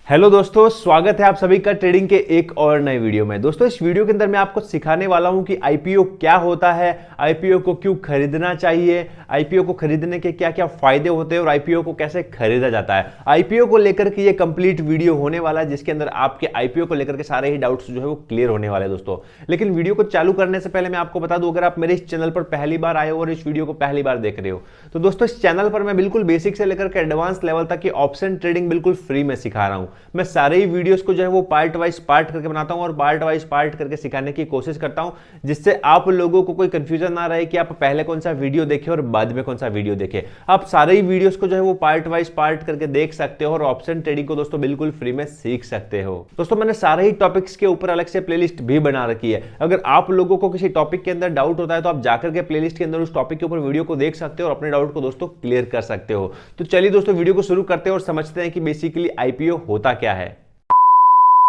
Hello दोस्तों, स्वागत है आप सभी का ट्रेडिंग के एक और नए वीडियो में। दोस्तों, इस वीडियो के अंदर मैं आपको सिखाने वाला हूं कि आईपीओ क्या होता है, आईपीओ को क्यों खरीदना चाहिए, आईपीओ को खरीदने के क्या क्या फायदे होते हैं और आईपीओ को कैसे खरीदा जाता है। आईपीओ को लेकर के ये कंप्लीट वीडियो होने वाला है जिसके अंदर आपके आईपीओ को लेकर के सारे ही डाउट्स जो है वो क्लियर होने वाले हैं दोस्तों। लेकिन वीडियो को चालू करने से पहले मैं आपको बता दूं, अगर आप मेरे इस चैनल पर पहली बार आए हो और इस वीडियो को पहली बार देख रहे हो तो दोस्तों इस चैनल पर मैं बिल्कुल बेसिक से लेकर के एडवांस लेवल तक की ऑप्शन ट्रेडिंग बिल्कुल फ्री में सिखा रहा हूं। मैं सारे ही वीडियोस को जो है वो पार्ट वाइज पार्ट करके बनाता हूं और पार्ट वाइज पार्ट करके सिखाने की कोशिश करता हूं, जिससे आप लोगों को कोई कंफ्यूजन ना रहे कि आप पहले कौन सा वीडियो देखें और बाद में कौन सा वीडियो देखें। आप सारे ही वीडियोस को जो है वो पार्ट वाइज पार्ट करके देख सकते हो और ऑप्शन ट्रेडिंग को दोस्तों बिल्कुल फ्री में सीख सकते हो। दोस्तों, मैंने सारे ही टॉपिक्स के ऊपर अलग से प्लेलिस्ट भी बना रखी है। अगर आप लोगों को किसी टॉपिक के अंदर डाउट होता है तो आप जाकर के प्लेलिस्ट के अंदर उस टॉपिक के ऊपर वीडियो को देख सकते हो और अपने डाउट को दोस्तों क्लियर कर सकते हो। तो चलिए दोस्तों, वीडियो को शुरू करते हैं और समझते हैं कि बेसिकली आईपीओ होता क्या है।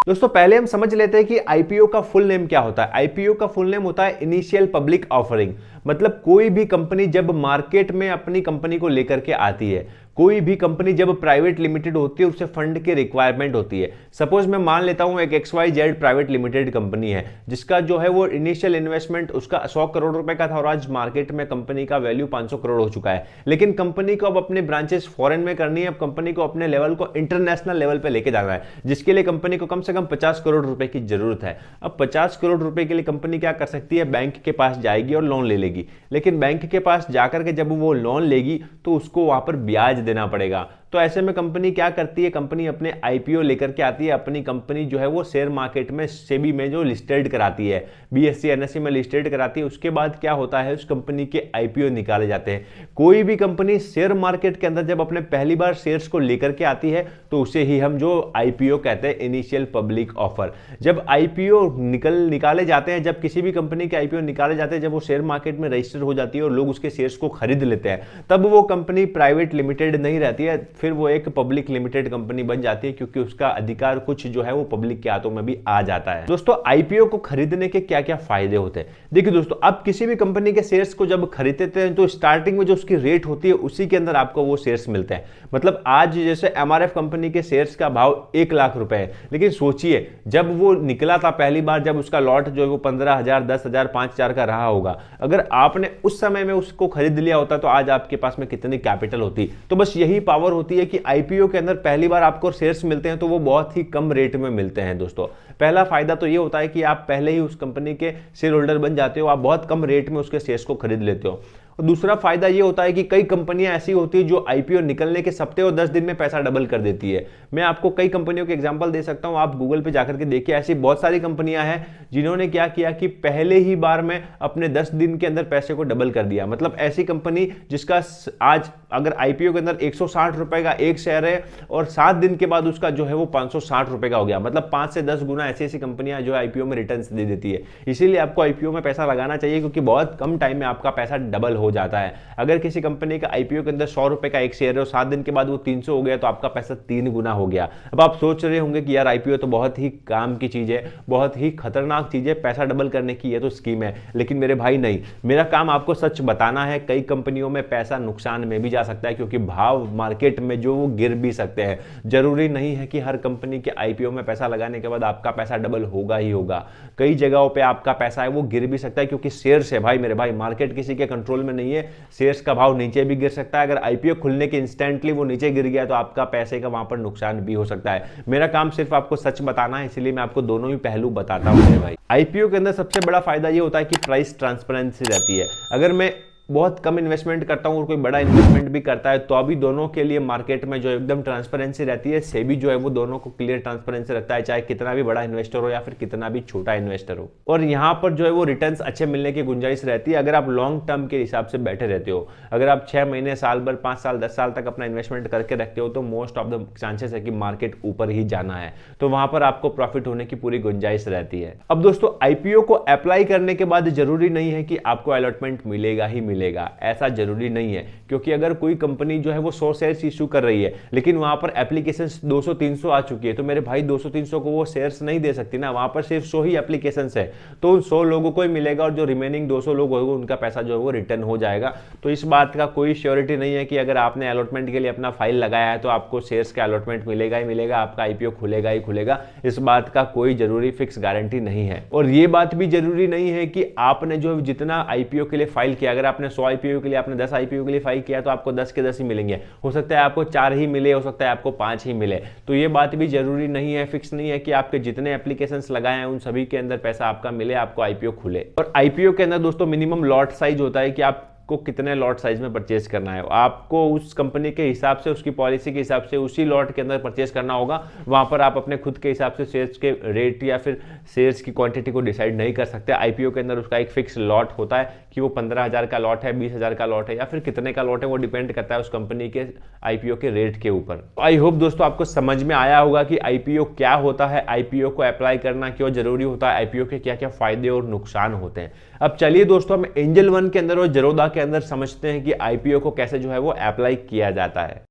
दोस्तों, पहले हम समझ लेते हैं कि आईपीओ का फुल नेम क्या होता है। आईपीओ का फुल नेम होता है इनिशियल पब्लिक ऑफरिंग। मतलब कोई भी कंपनी जब मार्केट में अपनी कंपनी को लेकर के आती है, कोई भी कंपनी जब प्राइवेट लिमिटेड होती है, उसे फंड की रिक्वायरमेंट होती है। सपोज मैं मान लेता हूं एक XYZ प्राइवेट लिमिटेड कंपनी है जिसका जो है वो इनिशियल इन्वेस्टमेंट उसका 100 करोड़ रुपए का था और आज मार्केट में कंपनी का वैल्यू 500 करोड़ हो चुका है। लेकिन कंपनी को अब अपने ब्रांचेस फॉरेन में करनी है, अब कंपनी को अपने लेवल को इंटरनेशनल लेवल पे लेके जाना है, जिसके लिए कंपनी को कम से कम 50 करोड़ रुपए की जरूरत है। अब 50 करोड़ रुपए के लिए कंपनी क्या कर सकती है, बैंक के पास जाएगी और लोन ले लेगी। लेकिन बैंक के पास जाकर के जब वो लोन लेगी तो उसको वहां पर ब्याज देना पड़ेगा। तो ऐसे में कंपनी क्या करती है, कंपनी अपने आईपीओ लेकर के आती है। अपनी कंपनी जो है वो शेयर मार्केट में सेबी में जो लिस्टेड कराती है, बीएससी एनएससी में लिस्टेड कराती है। उसके बाद क्या होता है, उस कंपनी के आईपीओ निकाले जाते हैं। कोई भी कंपनी शेयर मार्केट के अंदर जब अपने पहली बार शेयर्स को लेकर के आती है तो उसे ही हम जो आईपीओ कहते हैं, इनिशियल पब्लिक ऑफर। जब आईपीओ निकाले जाते हैं, जब किसी भी कंपनी के आईपीओ निकाले जाते हैं, जब वो शेयर मार्केट में रजिस्टर हो जाती है और लोग उसके शेयर्स को खरीद लेते हैं, तब वो कंपनी प्राइवेट लिमिटेड नहीं रहती है, फिर वो एक पब्लिक लिमिटेड कंपनी बन जाती है, क्योंकि उसका अधिकार कुछ जो है वो पब्लिक के हाथों में भी आ जाता है। दोस्तों, आईपीओ को खरीदने के क्या क्या फायदे होते हैं, देखिए दोस्तों, आप किसी भी कंपनी के शेयर्स को जब खरीदते हैं तो स्टार्टिंग में जो उसकी रेट होती है उसी के अंदर आपको वो शेयर्स मिलते हैं। मतलब आज जैसे एमआरएफ कंपनी के शेयर्स का भाव 1 लाख रुपए है, लेकिन सोचिए जब वो निकला था पहली बार, जब उसका लॉट जो है वो 15,000, 10,000, 5,000 का रहा होगा, अगर आपने उस समय में उसको खरीद लिया होता तो आज आपके पास में कितनी कैपिटल होती। तो बस यही पावर होती है कि आईपीओ के अंदर पहली बार आपको शेयर्स मिलते हैं तो वो बहुत ही कम रेट में मिलते हैं। दोस्तों, पहला फायदा तो ये होता है कि आप पहले ही उस कंपनी के शेयर होल्डर बन जाते हो, आप बहुत कम रेट में उसके शेयर्स को खरीद लेते हो। और दूसरा फायदा ये होता है कि कई कंपनियां ऐसी होती है जो आईपीओ निकलने के हफ्ते और 10 दिन में पैसा डबल कर देती है। मैं आपको कई कंपनियों के एग्जांपल दे सकता हूं, आप गूगल पे जाकर के देखिए, ऐसी बहुत सारी कंपनियां हैं जिन्होंने क्या किया कि पहले ही बार में अपने 10 दिन के अंदर पैसे को डबल कर दिया। मतलब ऐसी कंपनी जिसका आज अगर आईपीओ के अंदर 160 रुपए का एक शेयर है और 7 दिन के बाद उसका जो है वो 560 रुपए का हो गया। मतलब 5 से 10 गुना ऐसी ऐसी कंपनियां जो आईपीओ में रिटर्न दे देती है। इसीलिए आपको आईपीओ में पैसा लगाना चाहिए, क्योंकि बहुत कम टाइम में आपका पैसा डबल हो जाता है। अगर किसी कंपनी का आईपीओ के अंदर 100 रुपए का एक शेयर है और 7 दिन के बाद वो 300 हो गया तो आपका पैसा 3 गुना हो गया। अब आप सोच रहे होंगे कि यार आईपीओ तो बहुत ही काम की चीज है, बहुत ही खतरनाक चीज है, पैसा डबल करने की ये तो स्कीम है। लेकिन मेरे भाई नहीं, मेरा काम आपको सच बताना है। कई कंपनियों में पैसा नुकसान में भी जा सकता है, क्योंकि भाव मार्केट में जो वो गिर भी सकते हैं। जरूरी नहीं है कि हर कंपनी के आईपीओ में पैसा लगाने के बाद आपका पैसा डबल होगा ही होगा। कई जगहों पे आपका पैसा है वो गिर भी सकता है, क्योंकि शेयर्स है भाई मेरे भाई, मार्केट किसी के कंट्रोल में नहीं है। शेयर्स का भाव नीचे भी गिर सकता है। अगर आईपीओ खुलने के इंस्टेंटली वो नीचे गिर गया तो आपका पैसे का वहां पर नुकसान भी हो सकता है। मेरा काम सिर्फ आपको सच बताना है, इसलिए मैं आपको दोनों ही पहलू बताता हूं मेरे भाई। आईपीओ के अंदर सबसे बड़ा फायदा ये होता है कि प्राइस ट्रांसपेरेंसी रहती है। अगर मैं बहुत कम इन्वेस्टमेंट करता हूं और कोई बड़ा इन्वेस्टमेंट भी करता है तो अभी दोनों के लिए मार्केट में जो एकदम ट्रांसपेरेंसी रहती है, सेबी जो है वो दोनों को क्लियर ट्रांसपेरेंसी रखता है, चाहे कितना भी बड़ा इन्वेस्टर हो या फिर कितना भी छोटा इन्वेस्टर हो। और यहाँ पर जो है वो रिटर्न्स अच्छे मिलने की गुंजाइश रहती है अगर आप लॉन्ग टर्म के हिसाब से बैठे रहते हो। अगर आप 6 महीने, साल भर, 5 साल, 10 साल तक अपना इन्वेस्टमेंट करके रखते हो तो मोस्ट ऑफ द चांसेस है कि मार्केट ऊपर ही जाना है, तो वहां पर आपको प्रॉफिट होने की पूरी गुंजाइश रहती है। अब दोस्तों, आईपीओ को अप्लाई करने के बाद जरूरी नहीं है कि आपको अलॉटमेंट मिलेगा ही मिलेगा, ऐसा जरूरी नहीं है। क्योंकि अगर कोई कंपनी जो है वो 100 शेयर्स इशू कर रही है लेकिन वहां पर एप्लीकेशंस 200-300 आ चुकी है, तो मेरे भाई 200-300 को वो शेयर्स नहीं दे सकती ना, वहां पर सिर्फ 100 ही एप्लीकेशंस है, तो उन 100 लोगों को ही मिलेगा और जो रिमेनिंग 200 लोग होंगे उनका पैसा जो है वो रिटर्न हो जाएगा। तो इस बात का कोई श्योरिटी नहीं है कि अगर आपने अलॉटमेंट के लिए अपना फाइल लगाया है तो आपको शेयर्स का अलॉटमेंट मिलेगा ही मिलेगा, आपका आईपीओ खुलेगा ही खुलेगा। इस बात का कोई जरूरी फिक्स गारंटी नहीं है। और ये बात भी जरूरी नहीं है कि आपने जो जितना आईपीओ के लिए फाइल किया, अगर आपने 100 आईपीओ के लिए, आपने 10 आईपीओ के लिए फाइल किया तो आपको 10 के 10 ही मिलेंगे, हो सकता है आपको 4 ही मिले, हो सकता है आपको 5 ही मिले। तो ये बात भी जरूरी नहीं है, फिक्स नहीं है कि आपके जितने एप्लीकेशंस लगाए हैं उन सभी के अंदर पैसा आपका मिले, आपको आईपीओ खुले। और आईपीओ के अंदर दोस्तों मिनिमम लॉट साइज होता है कि आप को कितने लॉट साइज में परचेज करना है, आपको उस कंपनी के हिसाब से, उसकी पॉलिसी के हिसाब से उसी लॉट के अंदर परचेज करना होगा। वहां पर आप अपने खुद के हिसाब से शेयर्स के रेट या फिर शेयर्स की क्वांटिटी को डिसाइड नहीं कर सकते। आईपीओ के अंदर उसका एक फिक्स लॉट होता है कि वो 15,000 का लॉट है, 20,000 का लॉट है या फिर कितने का लॉट है, वो डिपेंड करता है उस कंपनी के आईपीओ के रेट के ऊपर। आई होप दोस्तों आपको समझ में आया होगा कि आईपीओ क्या होता है, आईपीओ को अप्लाई करना क्यों जरूरी होता है, आईपीओ के क्या क्या फायदे और नुकसान होते हैं। अब चलिए दोस्तों हम एंजल वन के अंदर और ज़ीरोधा के अंदर समझते हैं कि आईपीओ को कैसे जो है वो अप्लाई किया जाता है।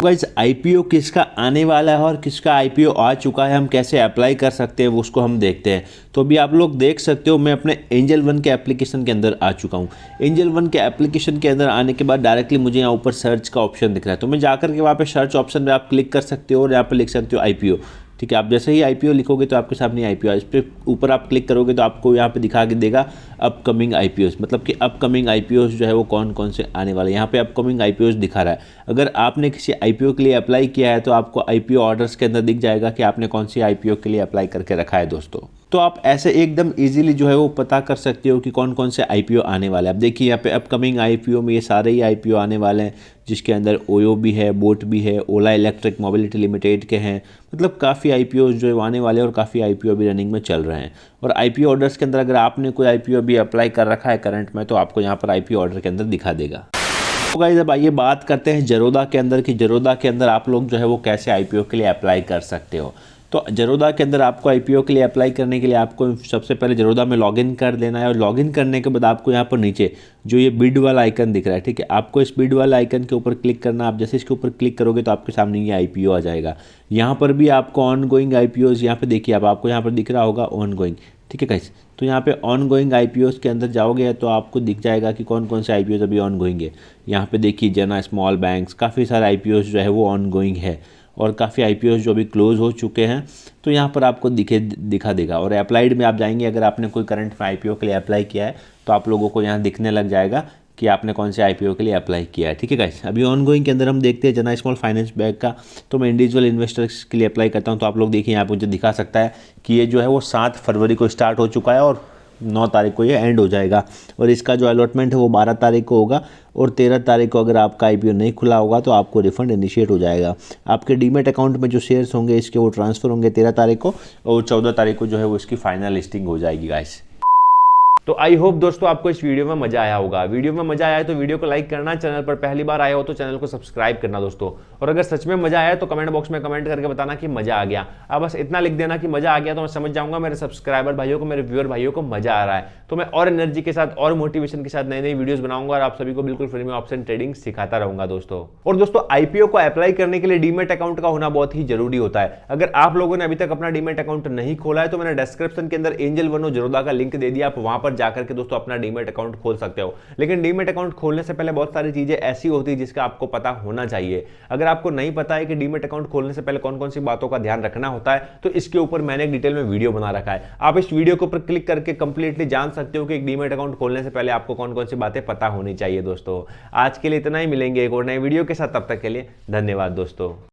गाइस आईपीओ किसका आने वाला है और किसका आईपीओ आ चुका है, हम कैसे अप्लाई कर सकते हैं उसको हम देखते हैं। तो अभी आप लोग देख सकते हो मैं अपने एंजल वन के एप्लीकेशन के अंदर आ चुका हूँ। एंजल वन के एप्लीकेशन के अंदर आने के बाद डायरेक्टली मुझे यहाँ ऊपर सर्च का ऑप्शन दिख रहा है, तो मैं जाकर के वहाँ पे सर्च ऑप्शन पे आप क्लिक कर सकते हो और यहाँ पे लिख सकते हो आईपीओ। ठीक है, आप जैसे ही आईपीओ लिखोगे तो आपके सामने आईपीओ, इस पर ऊपर आप क्लिक करोगे तो आपको यहाँ पे दिखा के देगा अपकमिंग आईपीओस, मतलब कि अपकमिंग आईपीओस जो है वो कौन कौन से आने वाले। यहाँ पे अपकमिंग आईपीओस दिखा रहा है। अगर आपने किसी आईपीओ के लिए अप्लाई किया है तो आपको आईपीओ ऑर्डर्स के अंदर दिख जाएगा कि आपने कौन सी आईपीओ के लिए अप्लाई करके रखा है दोस्तों। तो आप ऐसे एकदम इजीली जो है वो पता कर सकते हो कि कौन कौन से आईपीओ आने वाले हैं। अब देखिए यहाँ पे अपकमिंग आईपीओ में ये सारे ही आईपीओ आने वाले हैं, जिसके अंदर ओयो भी है, बोट भी है, ओला इलेक्ट्रिक मोबिलिटी लिमिटेड के हैं, मतलब काफ़ी आईपीओ जो आने वाले हैं और काफ़ी आईपीओ भी रनिंग में चल रहे हैं। और आईपीओ ऑर्डर्स के अंदर अगर आपने कोई आईपीओ भी अप्लाई कर रखा है करंट में तो आपको यहाँ पर आईपीओ ऑर्डर के अंदर दिखा देगा। तो गाइस अब आइए बात करते हैं ज़ीरोधा के अंदर कि ज़ीरोधा के अंदर आप लोग जो है वो कैसे आईपीओ के लिए अप्लाई कर सकते हो। तो ज़ीरोधा के अंदर आपको आईपीओ के लिए अप्लाई करने के लिए आपको सबसे पहले ज़ीरोधा में लॉगिन कर देना है और लॉगिन करने के बाद आपको यहाँ पर नीचे जो ये बिड वाला आइकन दिख रहा है, ठीक है, आपको इस बिड वाला आइकन के ऊपर क्लिक करना। आप जैसे इसके ऊपर क्लिक करोगे तो आपके सामने ये आईपीओ आ जाएगा। यहाँ पर भी आपको ऑन गोइंग आईपीओज यहाँ पे देखिए, आपको यहाँ पर दिख रहा होगा ऑन गोइंग, ठीक है गाइस। तो यहाँ पे ऑन गोइंग आईपीओज के अंदर जाओगे तो आपको दिख जाएगा कि कौन कौन से आईपीओज अभी ऑन गोइंग है। यहाँ पे देखिए जना स्मॉल बैंक्स, काफ़ी सारे आईपीओज जो है वो ऑन गोइंग है और काफ़ी आईपीओज जो अभी क्लोज हो चुके हैं, तो यहाँ पर आपको दिखा देगा। और अप्लाइड में आप जाएंगे, अगर आपने कोई करंट में आईपीओ के लिए अप्लाई किया है तो आप लोगों को यहाँ दिखने लग जाएगा कि आपने कौन से आईपीओ के लिए अप्लाई किया है, ठीक है गाइस। अभी ऑन गोइंग के अंदर हम देखते हैं जना स्मॉल फाइनेंस बैंक का, तो मैं इंडिविजुअल इन्वेस्टर्स के लिए अप्लाई करता हूँ। तो आप लोग देखिए यहाँ पर मुझे दिखा सकता है कि ये जो है वो 7 फरवरी को स्टार्ट हो चुका है और 9 तारीख को ये एंड हो जाएगा। और इसका जो अलॉटमेंट है वो 12 तारीख को होगा और 13 तारीख को अगर आपका आईपीओ नहीं खुला होगा तो आपको रिफंड इनिशिएट हो जाएगा। आपके डीमेट अकाउंट में जो शेयर्स होंगे इसके वो ट्रांसफ़र होंगे 13 तारीख को और 14 तारीख को जो है वो इसकी फाइनल लिस्टिंग हो जाएगी गाइस। तो आई होप दोस्तों आपको इस वीडियो में मजा आया होगा। वीडियो में मजा आया तो वीडियो को लाइक करना, चैनल पर पहली बार आए हो तो चैनल को सब्सक्राइब करना दोस्तों। और अगर सच में मजा आया तो कमेंट बॉक्स में कमेंट करके बताना कि मजा आ गया। अब बस इतना लिख देना कि मजा आ गया तो मैं समझ जाऊंगा मेरे सब्सक्राइबर भाइयों को, मेरे व्यूअर भाइयों को मजा आ रहा है। तो मैं और एनर्जी के साथ और मोटिवेशन के साथ नई नई वीडियोस बनाऊंगा और आप सभी को बिल्कुल फ्री में ऑप्शन ट्रेडिंग सिखाता रहूंगा दोस्तों। और दोस्तों आईपीओ को अप्लाई करने के लिए डीमेट अकाउंट का होना बहुत ही जरूरी होता है। अगर आप लोगों ने अभी तक अपना डीमेट अकाउंट नहीं खोला है तो मैंने डिस्क्रिप्शन के अंदर एंजल वन और ज़ीरोधा का लिंक दे दिया, आप वहां पर जाकर के दोस्तों अपना डीमेट अकाउंट खोल सकते हो। लेकिन डीमेट अकाउंट खोलने से पहले बहुत सारी चीजें ऐसी होती है जिसका आपको पता होना चाहिए। अगर आपको नहीं पता है कि डीमेट अकाउंट खोलने से पहले कौन कौन सी बातों का ध्यान रखना होता है तो इसके ऊपर मैंने एक डिटेल में वीडियो बना रखा है। आप इस वीडियो के ऊपर क्लिक करके कंप्लीटली जान सकते हो कि एक डीमेट अकाउंट खोलने से पहले आपको कौन कौन सी बातें पता होनी चाहिए दोस्तों। आज के लिए इतना ही, मिलेंगे एक और नए वीडियो के साथ, तब तक के लिए धन्यवाद दोस्तों।